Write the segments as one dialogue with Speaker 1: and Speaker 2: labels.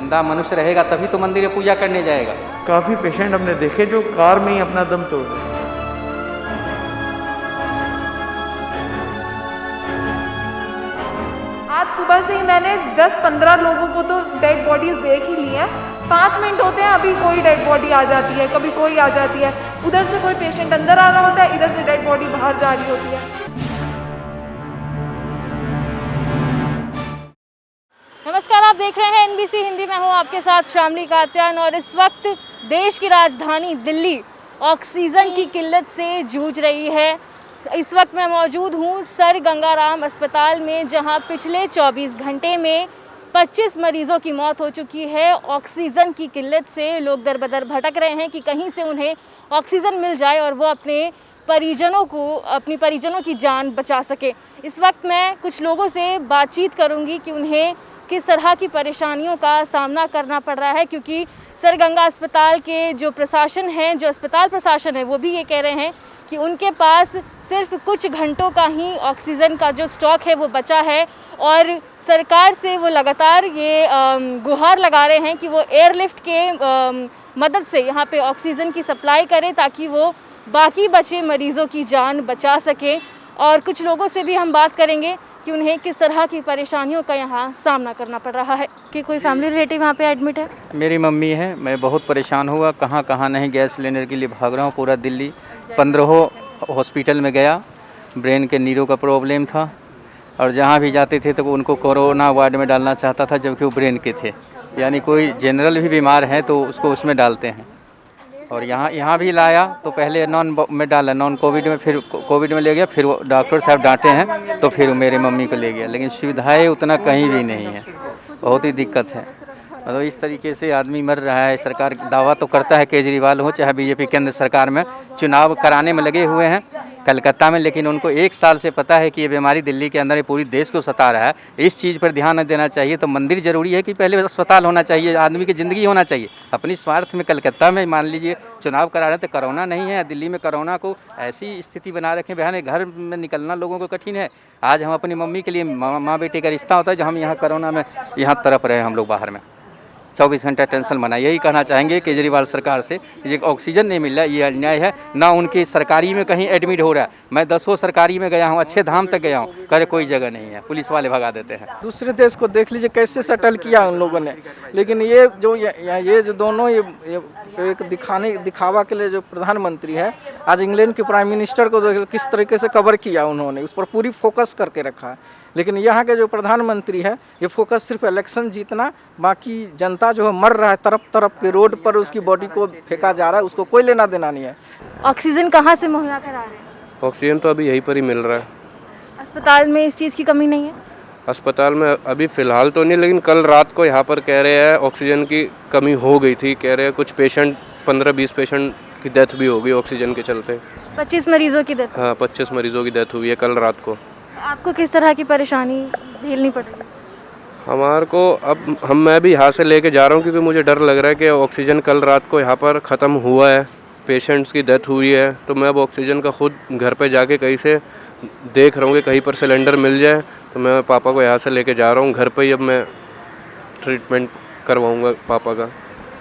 Speaker 1: जिंदा मनुष्य रहेगा तभी तो मंदिर में पूजा करने जाएगा।
Speaker 2: काफ़ी पेशेंट हमने देखे जो कार में ही अपना दम तोड़ दिए।
Speaker 3: आज सुबह से ही मैंने 10-15 लोगों को तो डेड बॉडीज देख ही ली हैं। 5 मिनट होते हैं अभी कोई डेड बॉडी आ जाती है, कभी कोई आ जाती है, उधर से कोई पेशेंट अंदर आ रहा होता है, इधर से डेड बॉडी बाहर जा रही होती है।
Speaker 4: नमस्कार, आप देख रहे हैं NBC हिंदी। मैं हूं आपके साथ शामली कात्यान और इस वक्त देश की राजधानी दिल्ली ऑक्सीजन की किल्लत से जूझ रही है। इस वक्त मैं मौजूद हूं सर गंगाराम अस्पताल में, जहां पिछले 24 घंटे में 25 मरीजों की मौत हो चुकी है। ऑक्सीजन की किल्लत से लोग दर बदर भटक रहे हैं कि कहीं से उन्हें ऑक्सीजन मिल जाए और वो अपनी परिजनों की जान बचा सके। इस वक्त मैं कुछ लोगों से बातचीत करूंगी कि उन्हें किस तरह की परेशानियों का सामना करना पड़ रहा है, क्योंकि सर गंगा अस्पताल के जो प्रशासन है, जो अस्पताल प्रशासन है, वो भी ये कह रहे हैं कि उनके पास सिर्फ कुछ घंटों का ही ऑक्सीजन का जो स्टॉक है वो बचा है और सरकार से वो लगातार ये गुहार लगा रहे हैं कि वो एयरलिफ्ट के मदद से यहाँ पे ऑक्सीजन की सप्लाई करें ताकि वो बाकी बचे मरीज़ों की जान बचा सकें। और कुछ लोगों से भी हम बात करेंगे कि उन्हें किस तरह की परेशानियों का यहाँ सामना करना पड़ रहा है। कि कोई फैमिली रिलेटिव यहाँ पे एडमिट है?
Speaker 1: मेरी मम्मी है, मैं बहुत परेशान हुआ, कहाँ कहाँ नहीं गैस सिलेंडर के लिए भाग रहा हूँ। पूरा दिल्ली 15 हॉस्पिटल में गया, ब्रेन के नीरों का प्रॉब्लम था और जहाँ भी जाते थे तो उनको कोरोना वार्ड में डालना चाहता था, जबकि वो ब्रेन के थे। यानी कोई जनरल भी बीमार है तो उसको उसमें डालते हैं। और यहाँ भी लाया तो पहले नॉन में डाला, नॉन कोविड में, फिर कोविड में ले गया, फिर वो डॉक्टर साहब डांटे हैं तो फिर मेरे मम्मी को ले गया। लेकिन सुविधाएं उतना कहीं भी नहीं है, बहुत ही दिक्कत है। मतलब इस तरीके से आदमी मर रहा है। सरकार दावा तो करता है, केजरीवाल हो चाहे बीजेपी केंद्र सरकार में चुनाव कराने में लगे हुए हैं कलकत्ता में, लेकिन उनको 1 साल से पता है कि ये बीमारी दिल्ली के अंदर ही पूरी देश को सता रहा है। इस चीज़ पर ध्यान देना चाहिए। तो मंदिर जरूरी है कि पहले अस्पताल होना चाहिए, आदमी की ज़िंदगी होना चाहिए। अपनी स्वार्थ में कलकत्ता में मान लीजिए चुनाव करा रहे हैं तो कोरोना नहीं है, दिल्ली में कोरोना को ऐसी स्थिति बना रखें, बहन घर में निकलना लोगों को कठिन है। आज हम अपनी मम्मी के लिए माँ बेटे का रिश्ता होता है, जो हम यहाँ कोरोना में यहाँ तड़प रहे हैं, हम लोग बाहर में 24 घंटा टेंशन बना। यही कहना चाहेंगे केजरीवाल सरकार से कि ऑक्सीजन नहीं मिल रहा है, ये अन्याय है। ना उनकी सरकारी में कहीं एडमिट हो रहा है। मैं 10 सरकारी में गया हूँ, अच्छे धाम तक गया हूँ, करे कोई जगह नहीं है, पुलिस वाले भगा देते हैं।
Speaker 5: दूसरे देश को देख लीजिए कैसे सेटल किया उन लोगों ने। लेकिन ये जो दोनों ये एक दिखावा के लिए जो प्रधानमंत्री है, आज इंग्लैंड के प्राइम मिनिस्टर को किस तरीके से कवर किया उन्होंने, उस पर पूरी फोकस करके रखा है। लेकिन यहाँ के जो प्रधानमंत्री है, ये फोकस सिर्फ इलेक्शन जीतना, बाकी जनता जो है मर रहा है तरफ तरफ के रोड पर, उसकी बॉडी को फेंका जा रहा है, उसको कोई लेना देना नहीं है।
Speaker 4: ऑक्सीजन कहाँ से मुहैया करा रहे हैं?
Speaker 6: ऑक्सीजन तो अभी यहीं पर ही मिल रहा है।
Speaker 4: अस्पताल में इस चीज़ की कमी नहीं है?
Speaker 6: अस्पताल में अभी फ़िलहाल तो नहीं, लेकिन कल रात को यहाँ पर कह रहे हैं ऑक्सीजन की कमी हो गई थी। कह रहे हैं कुछ पेशेंट 15-20 पेशेंट की डेथ भी हो गई ऑक्सीजन के चलते।
Speaker 4: 25 मरीजों की डेथ?
Speaker 6: हाँ, 25 मरीजों की डेथ हुई है कल रात को।
Speaker 4: आपको किस तरह की परेशानी झेलनी पड़ रही है?
Speaker 6: हमारे को अब मैं भी यहाँ से लेके जा रहा हूँ क्योंकि मुझे डर लग रहा है कि ऑक्सीजन कल रात को यहाँ पर ख़त्म हुआ है, पेशेंट्स की डेथ हुई है। तो मैं अब ऑक्सीजन का खुद घर पे जाके कहीं से देख रहा हूँ कि कहीं पर सिलेंडर मिल जाए। तो मैं पापा को यहाँ से लेके जा रहा हूँ घर पे ही। अब मैं ट्रीटमेंट करवाऊँगा पापा का,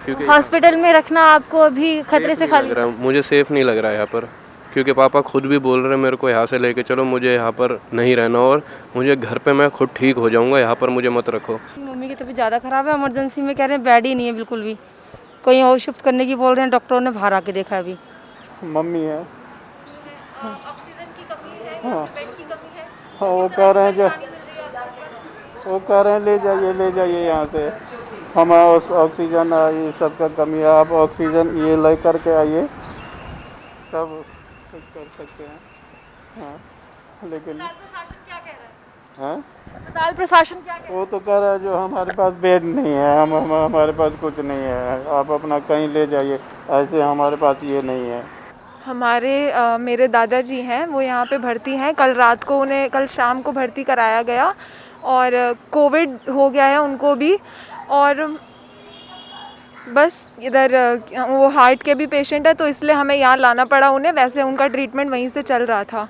Speaker 6: क्योंकि
Speaker 4: हॉस्पिटल में रखना आपको अभी खतरे से खाली?
Speaker 6: मुझे सेफ़ नहीं लग रहा है यहाँ पर, क्योंकि पापा खुद भी बोल रहे हैं मेरे को यहाँ से लेके चलो, मुझे यहाँ पर नहीं रहना और मुझे घर पे मैं खुद ठीक हो जाऊँगा, यहाँ पर मुझे मत रखो।
Speaker 7: मम्मी की तबीयत ज़्यादा ख़राब है, इमरजेंसी में कह रहे हैं बेड ही नहीं है बिल्कुल भी, कहीं और शिफ्ट करने की बोल रहे हैं, डॉक्टरों ने बाहर आके देखा अभी।
Speaker 2: मम्मी है।
Speaker 4: ऑक्सीजन की कमी है,
Speaker 2: हाँ।
Speaker 4: बेड की कमी है।
Speaker 2: हाँ, वो कह रहे हैं ले जाइए यहाँ से, हमारा ऑक्सीजन ये सब का कमी है, आप ऑक्सीजन ये ले करके आइए तब कुछ कर सकते हैं। हाँ, लेकिन
Speaker 4: प्रशासन क्या कह रहा है?
Speaker 2: हाँ,
Speaker 4: अस्पताल प्रशासन क्या कह रहा है?
Speaker 2: वो तो कह रहा है जो हमारे पास बेड नहीं है, हमारे पास कुछ नहीं है, आप अपना कहीं ले जाइए, ऐसे हमारे पास ये नहीं है।
Speaker 3: मेरे दादाजी हैं, वो यहाँ पे भर्ती हैं। कल शाम को भर्ती कराया गया और कोविड हो गया है उनको भी। और बस इधर वो हार्ट के भी पेशेंट है, तो इसलिए हमें यहाँ लाना पड़ा उन्हें। वैसे उनका ट्रीटमेंट वहीं से चल रहा था।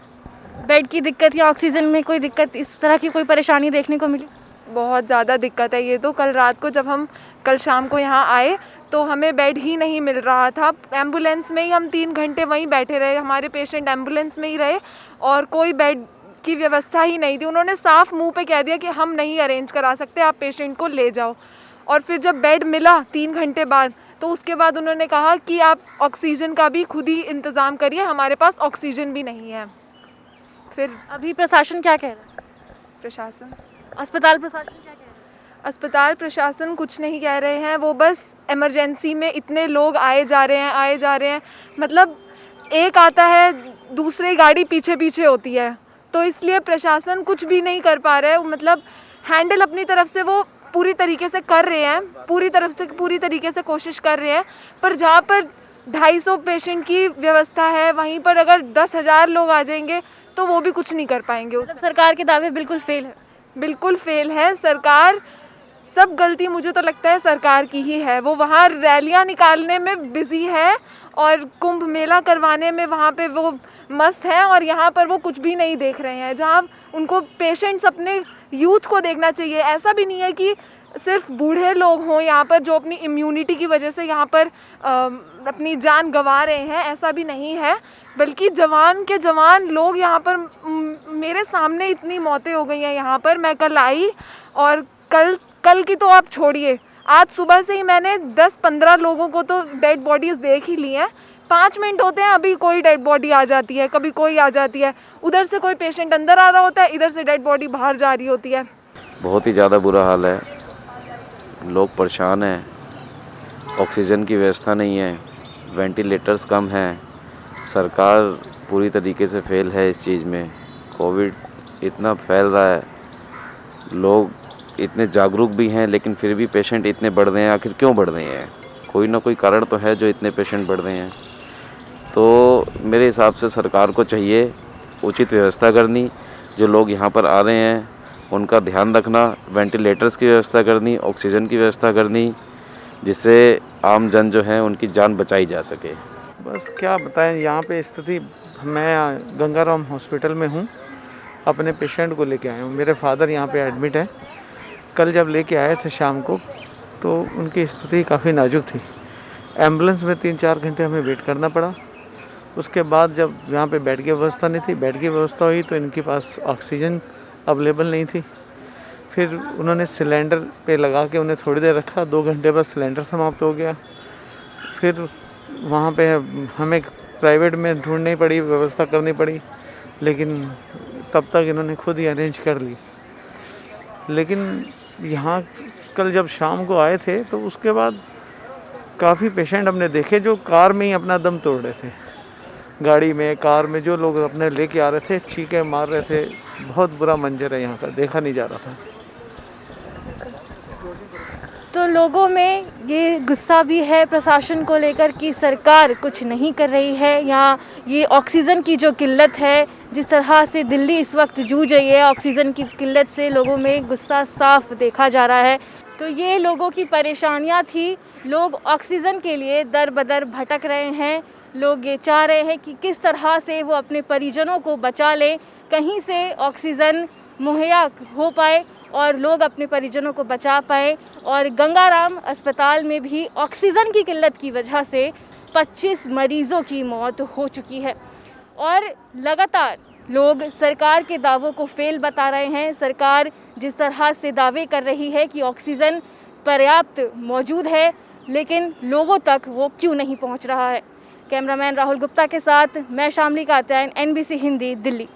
Speaker 4: बेड की दिक्कत या ऑक्सीजन में कोई दिक्कत, इस तरह की कोई परेशानी देखने को मिली?
Speaker 3: बहुत ज़्यादा दिक्कत है ये तो। कल रात को जब हम कल शाम को यहाँ आए तो हमें बेड ही नहीं मिल रहा था। एम्बुलेंस में ही हम 3 घंटे वहीं बैठे रहे, हमारे पेशेंट एम्बुलेंस में ही रहे और कोई बेड की व्यवस्था ही नहीं थी। उन्होंने साफ मुंह पे कह दिया कि हम नहीं अरेंज करा सकते, आप पेशेंट को ले जाओ। और फिर जब बेड मिला 3 घंटे बाद तो उसके बाद उन्होंने कहा कि आप ऑक्सीजन का भी खुद ही इंतज़ाम करिए, हमारे पास ऑक्सीजन भी नहीं है। फिर
Speaker 4: अभी प्रशासन क्या कह रहा है?
Speaker 3: प्रशासन
Speaker 4: अस्पताल प्रशासन क्या कह रहा है?
Speaker 3: अस्पताल प्रशासन कुछ नहीं कह रहे हैं, वो बस इमरजेंसी में इतने लोग आए जा रहे हैं, मतलब एक आता है दूसरी गाड़ी पीछे पीछे होती है, तो इसलिए प्रशासन कुछ भी नहीं कर पा रहा है। मतलब हैंडल अपनी तरफ से वो पूरी तरीके से कर रहे हैं, पूरी तरीके से कोशिश कर रहे हैं, पर जहाँ पर 250 पेशेंट की व्यवस्था है वहीं पर अगर 10,000 लोग आ जाएंगे तो वो भी कुछ नहीं कर पाएंगे। उस
Speaker 4: मतलब सरकार के दावे बिल्कुल फेल है।
Speaker 3: बिल्कुल फेल है सरकार। सब गलती मुझे तो लगता है सरकार की ही है। वो वहाँ रैलियाँ निकालने में बिजी है और कुंभ मेला करवाने में वहाँ पे वो मस्त है, और यहाँ पर वो कुछ भी नहीं देख रहे हैं। जहाँ उनको पेशेंट्स अपने यूथ को देखना चाहिए। ऐसा भी नहीं है कि सिर्फ बूढ़े लोग हों यहाँ पर जो अपनी इम्यूनिटी की वजह से यहाँ पर अपनी जान गंवा रहे हैं, ऐसा भी नहीं है, बल्कि जवान के जवान लोग यहाँ पर मेरे सामने इतनी मौतें हो गई हैं यहाँ पर। मैं कल आई और कल की तो आप छोड़िए, आज सुबह से ही मैंने 10-15 लोगों को तो डेड बॉडीज़ देख ही ली हैं। 5 मिनट होते हैं अभी कोई डेड बॉडी आ जाती है, कभी कोई आ जाती है, उधर से कोई पेशेंट अंदर आ रहा होता है, इधर से डेड बॉडी बाहर जा रही होती है।
Speaker 8: बहुत ही ज़्यादा बुरा हाल है, लोग परेशान हैं, ऑक्सीजन की व्यवस्था नहीं है, वेंटिलेटर्स कम हैं, सरकार पूरी तरीके से फेल है इस चीज़ में। कोविड इतना फैल रहा है, लोग इतने जागरूक भी हैं, लेकिन फिर भी पेशेंट इतने बढ़ रहे हैं। आखिर क्यों बढ़ रहे हैं? कोई ना कोई कारण तो है जो इतने पेशेंट बढ़ रहे हैं। तो मेरे हिसाब से सरकार को चाहिए उचित व्यवस्था करनी, जो लोग यहाँ पर आ रहे हैं उनका ध्यान रखना, वेंटिलेटर्स की व्यवस्था करनी, ऑक्सीजन की व्यवस्था करनी, जिससे आम जन जो है उनकी जान बचाई जा सके।
Speaker 2: बस क्या बताएं, यहाँ पे स्थिति, मैं गंगाराम हॉस्पिटल में हूँ, अपने पेशेंट को लेके आया हूँ। मेरे फादर यहाँ पे एडमिट हैं। कल जब लेके आए थे शाम को तो उनकी स्थिति काफ़ी नाजुक थी। एम्बुलेंस में 3-4 घंटे हमें वेट करना पड़ा। उसके बाद जब यहाँ पे बेड की व्यवस्था नहीं थी, बेड की व्यवस्था हुई तो इनके पास ऑक्सीजन अवेलेबल नहीं थी। फिर उन्होंने सिलेंडर पे लगा के उन्हें थोड़ी देर रखा, 2 घंटे बाद सिलेंडर समाप्त हो गया। फिर वहाँ पे हमें प्राइवेट में ढूंढनी पड़ी, व्यवस्था करनी पड़ी, लेकिन तब तक इन्होंने खुद ही अरेंज कर ली। लेकिन यहाँ कल जब शाम को आए थे तो उसके बाद काफ़ी पेशेंट हमने देखे जो कार में ही अपना दम तोड़ रहे थे। गाड़ी में, कार में जो लोग अपने लेके आ रहे थे चीखें मार रहे थे। बहुत बुरा मंजर है यहाँ का, देखा नहीं जा रहा था।
Speaker 4: तो लोगों में ये गुस्सा भी है प्रशासन को लेकर कि सरकार कुछ नहीं कर रही है। यहाँ ये ऑक्सीजन की जो किल्लत है, जिस तरह से दिल्ली इस वक्त जूझ रही है ऑक्सीजन की किल्लत से, लोगों में गुस्सा साफ देखा जा रहा है। तो ये लोगों की परेशानियाँ थी। लोग ऑक्सीजन के लिए दर बदर भटक रहे हैं। लोग ये चाह रहे हैं कि किस तरह से वो अपने परिजनों को बचा लें, कहीं से ऑक्सीजन मुहैया हो पाए और लोग अपने परिजनों को बचा पाएँ। और गंगाराम अस्पताल में भी ऑक्सीजन की किल्लत की वजह से 25 मरीज़ों की मौत हो चुकी है और लगातार लोग सरकार के दावों को फेल बता रहे हैं। सरकार जिस तरह से दावे कर रही है कि ऑक्सीजन पर्याप्त मौजूद है, लेकिन लोगों तक वो क्यों नहीं पहुंच रहा है। कैमरामैन राहुल गुप्ता के साथ मैं शामली कात्यायन, NBC हिंदी, दिल्ली।